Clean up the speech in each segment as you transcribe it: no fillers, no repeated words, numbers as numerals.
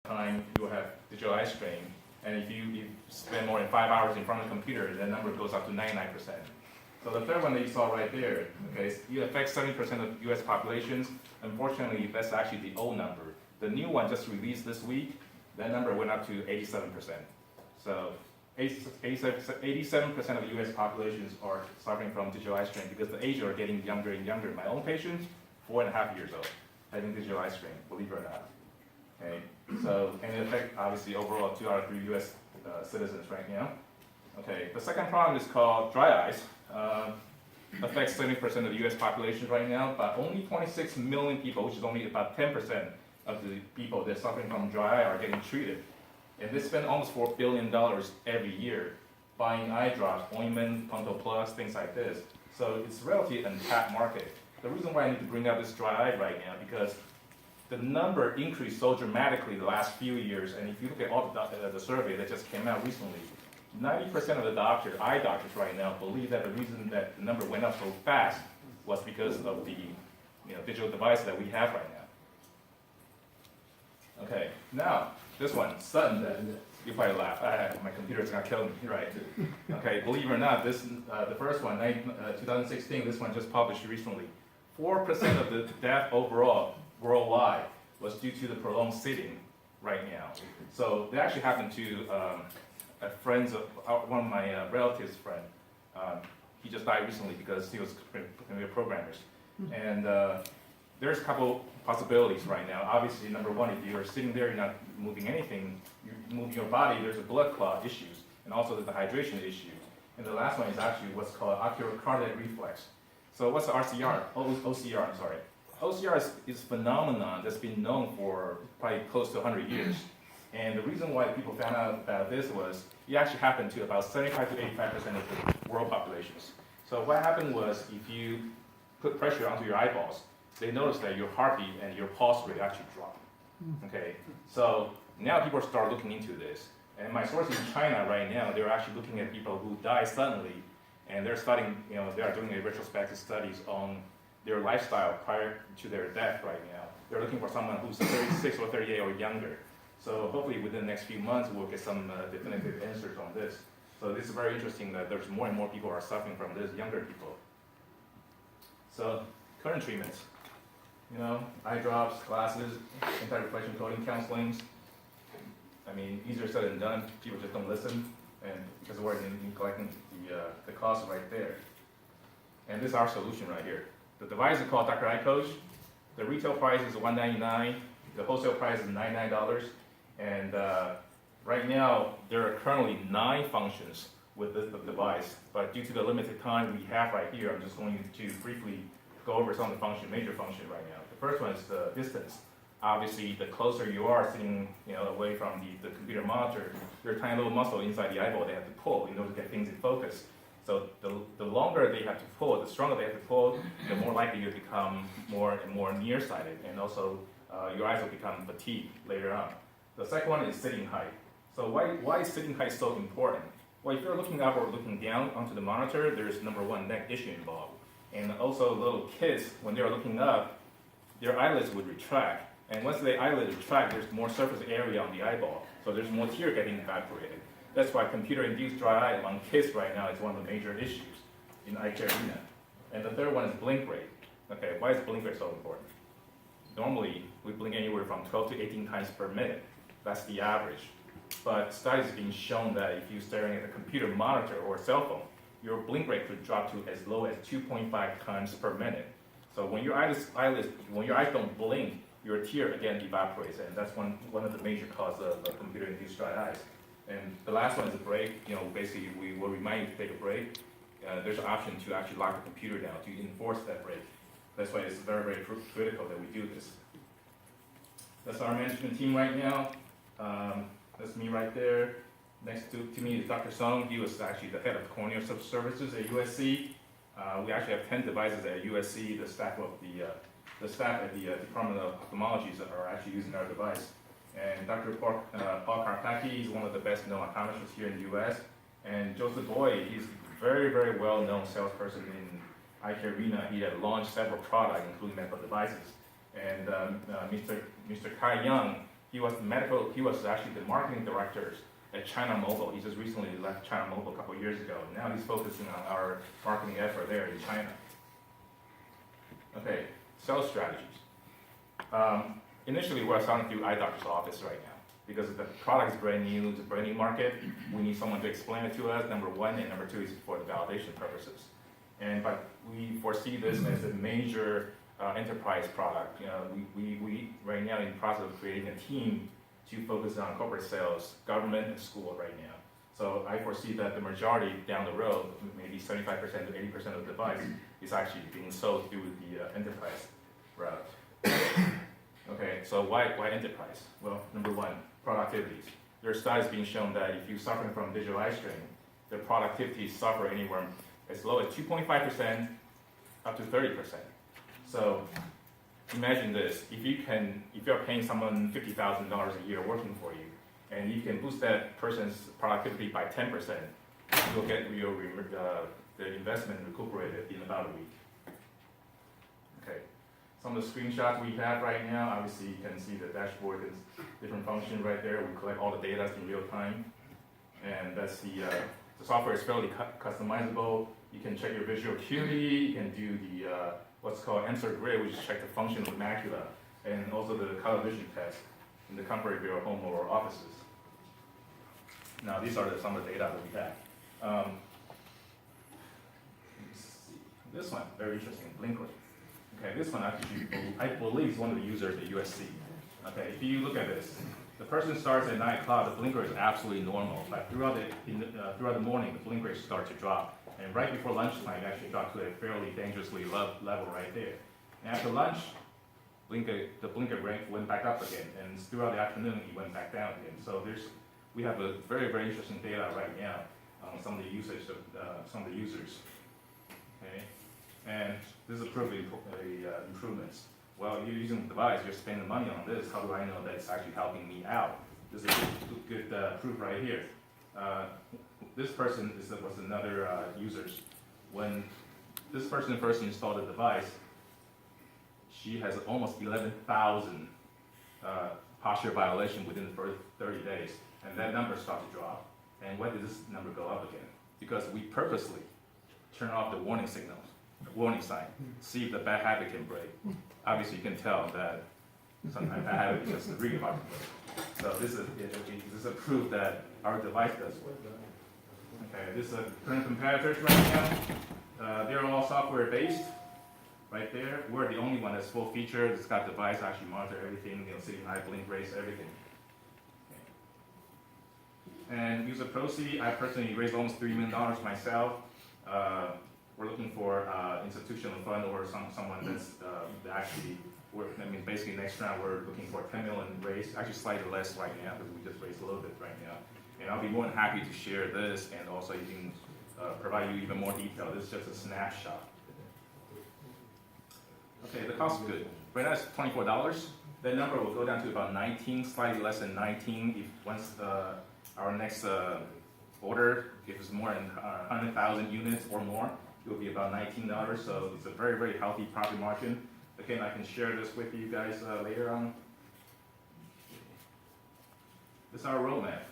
time you will have digital eye strain. And if you spend more than 5 hours in front of the computer, that number goes up to 99%. So the third one that you saw right there, okay, it affects 70% of US populations. Unfortunately, that's actually the old number. The new one just released this week, that number went up to 87%. So 87% of the US populations are suffering from digital eye strain because the age are getting younger and younger. My own patients, 4.5 years old, having digital eye strain, believe it or not. Okay, so, and it affects obviously overall 2 out of 3 US citizens right now. Okay, the second problem is called dry eyes. Affects 70% of the US population right now, but only 26 million people, which is only about 10% of the people that are suffering from dry eye are getting treated. And they spend almost $4 billion every year buying eye drops, ointment, Punto Plus, things like this. So it's relatively untapped market. The reason why I need to bring up this dry eye right now, because the number increased so dramatically the last few years, and if you look at all the survey that just came out recently, 90% of the eye doctors right now believe that the reason that the number went up so fast was because of the digital device that we have right now. Okay, now this one, sudden death. You probably laugh. My computer's gonna kill me, right? Okay, believe it or not, this the first one, 2016. This one just published recently. 4% of the death overall worldwide was due to the prolonged sitting right now. So that actually happened to one of my relatives' friend. He just died recently because he was computer programmers. And there's a couple possibilities right now. Obviously, number one, if you're sitting there, you're not moving anything, you're moving your body, there's a blood clot issues, and also there's a hydration issue. And the last one is actually what's called ocular cardiac reflex. So what's the OCR? I'm sorry. OCR is a phenomenon that's been known for probably close to 100 years. And the reason why people found out about this was it actually happened to about 75 to 85% of the world populations. So what happened was if you put pressure onto your eyeballs, they noticed that your heartbeat and your pulse rate actually drop. Okay, so now people start looking into this. And my sources in China right now, they're actually looking at people who die suddenly, and they're studying, they are doing a retrospective studies on their lifestyle prior to their death right now. They're looking for someone who's 36 or 38 or younger. So hopefully within the next few months, we'll get some definitive answers on this. So this is very interesting that there's more and more people are suffering from this, younger people. So current treatments, eye drops, glasses, anti-reflection coating counselings. I mean, easier said than done. People just don't listen, and because we're neglecting the cost right there. And this is our solution right here. The device is called Dr. Eye Coach. The retail price is $199. The wholesale price is $99. And right now, there are currently 9 functions with this device. But due to the limited time we have right here, I'm just going to briefly go over some of the major functions right now. The first one is the distance. Obviously, the closer you are sitting away from the computer monitor, there are tiny little muscles inside the eyeball they have to pull in order to get things in focus. So the longer they have to pull, the stronger they have to pull, the more likely you become more and more nearsighted, and also your eyes will become fatigued later on. The second one is sitting height. So why is sitting height so important? Well, if you're looking up or looking down onto the monitor, there's number one, neck issue involved. And also little kids, when they're looking up, their eyelids would retract. And once the eyelid retract, there's more surface area on the eyeball. So there's more tear getting evaporated. That's why computer-induced dry eye among kids right now is one of the major issues in eye care arena. And the third one is blink rate. Okay, why is blink rate so important? Normally, we blink anywhere from 12 to 18 times per minute. That's the average. But studies have been shown that if you're staring at a computer monitor or a cell phone, your blink rate could drop to as low as 2.5 times per minute. So when your eyes don't blink, your tear again evaporates, and that's one of the major causes of computer-induced dry eyes. And the last one is a break. Basically we will remind you to take a break. There's an option to actually lock the computer down to enforce that break. That's why it's very, very critical that we do this. That's our management team right now. That's me right there. Next to me is Dr. Song. He was actually the head of corneal services at USC. We actually have 10 devices at USC. The staff at the Department of Ophthalmology are actually using our device. And Dr. Paul Karpacki is one of the best known optometrists here in the U.S. And Joseph Boyd, he's a very, very well-known salesperson in eye care arena. He had launched several products, including medical devices. And Mr. Kai Young, He was actually the marketing director at China Mobile. He just recently left China Mobile a couple of years ago. Now he's focusing on our marketing effort there in China. Okay, sales strategies. Initially, we're selling through eye doctor's office right now because the product is brand new, it's a brand new market. We need someone to explain it to us, number one, and number two is for the validation purposes. But we foresee this as a major enterprise product. We right now in the process of creating a team to focus on corporate sales, government, and school right now. So I foresee that the majority down the road, maybe 75% to 80% of the device is actually being sold through the enterprise route. Okay, so why enterprise? Well, number one, productivities. There are studies being shown that if you're suffering from visual eye strain, the productivity suffer anywhere as low as 2.5% up to 30%. So imagine this: if you're paying someone $50,000 a year working for you, and you can boost that person's productivity by 10%, you'll get the investment recuperated in about a week. Okay. Some of the screenshots we have right now, obviously you can see the dashboard is different function right there. We collect all the data in real time. And that's the software is fairly customizable. You can check your visual acuity, you can do the what's called answer grid, which check the function of the macula, and also the color vision test in the comfort of your home or offices. Now these are some of the data that we have. Let's see. This one, very interesting, blink rate. Okay, this one actually, I believe is one of the users at USC. Okay, if you look at this, the person starts at 9 o'clock, the blink rate is absolutely normal, but throughout the morning, the blink rate starts to drop. And right before lunchtime, it actually dropped to a fairly dangerously low level right there. And after lunch, the blinker rate went back up again, and throughout the afternoon, it went back down again. So we have a very, very interesting data right now on some of the usage of some of the users. Okay, and this is proving improvements. Well, you're using the device, you're spending money on this. How do I know that it's actually helping me out? This is a good proof right here. This person was another user. When this person first installed the device, she has almost 11,000 posture violation within the first 30 days, and that number started to drop. And when did this number go up again? Because we purposely turn off the warning signals, the warning sign, see if the bad habit can break. Obviously, you can tell that sometimes bad habit is just really hard to break. So this is a proof that our device does work. Okay, this is current competitors right now. They're all software based. Right there, we're the only one that's full feature. It's got device actually monitor everything, sitting high, blink rates, everything. Okay. And user proceed, I personally raised almost $3 million myself. We're looking for institutional fund or someone that's actually, basically next round we're looking for 10 million raised, actually slightly less right now because we just raised a little bit right now. And I'll be more than happy to share this, and also you can provide you even more detail. This is just a snapshot. Okay, the cost is good. Right now it's $24. That number will go down to about 19, slightly less than 19 if once our next order gives more than 100,000 units or more. It will be about $19, so it's a very, very healthy profit margin. Again, I can share this with you guys later on. This is our roadmap.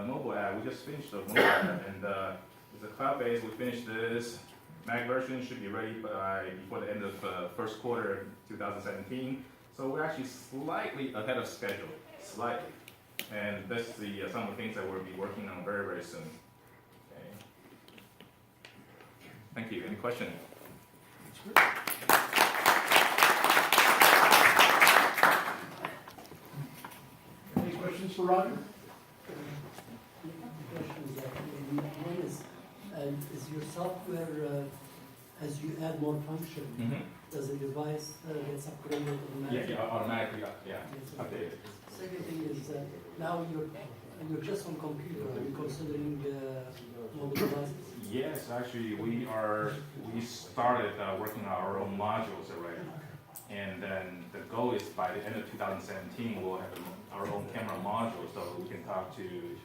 Mobile app, we just finished the mobile app, and it's a cloud-based. We finished this. Mac version should be ready before the end of first quarter 2017. So we're actually slightly ahead of schedule, slightly. And that's some of the things that we'll be working on very, very soon. Okay. Thank you. Any questions? Any questions for Roger? One is your software, as you add more function, does the device gets upgraded automatically? Yeah, automatically, updated. Second thing is now you're just on computer. Are you considering mobile devices? Yes, actually, we started working on our own modules already, and then the goal is by the end of 2017 we'll have our own camera module, so we can talk to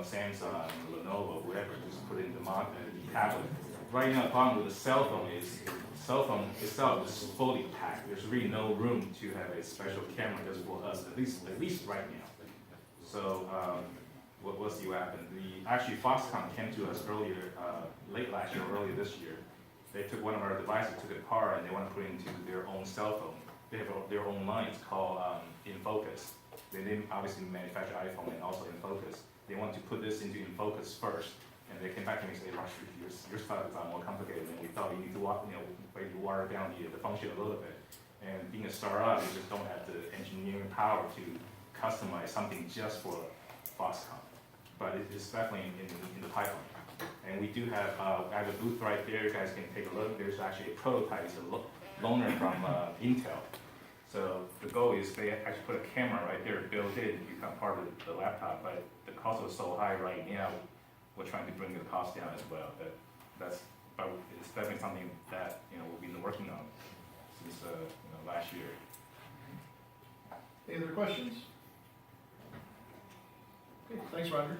Samsung, Lenovo, whoever, just put in the tablet right now the problem with the cell phone itself is fully packed. There's really no room to have a special camera just for us, at least right now. So we'll see what happens. Actually Foxconn came to us earlier, late last year, earlier this year. They took one of our devices, took it apart, and they want to put it into their own cell phone. They have their own line. It's called InFocus. They didn't obviously manufacture iPhone and also InFocus. They want to put this into InFocus first, and they came back to me and said, "Rush, your stuff is a lot more complicated than we thought. You need to maybe water down the function a little bit." And being a startup, you just don't have the engineering power to customize something just for Foxconn. But it's definitely in the pipeline. And we do have, I have a booth right there. You guys can take a look. There's actually a prototype. It's a loaner from Intel. So the goal is they actually put a camera right there built in to become part of the laptop. But the cost is so high right now, we're trying to bring the cost down as well. But it's definitely something that we've been working on since last year. Any other questions? Okay, thanks, Roger.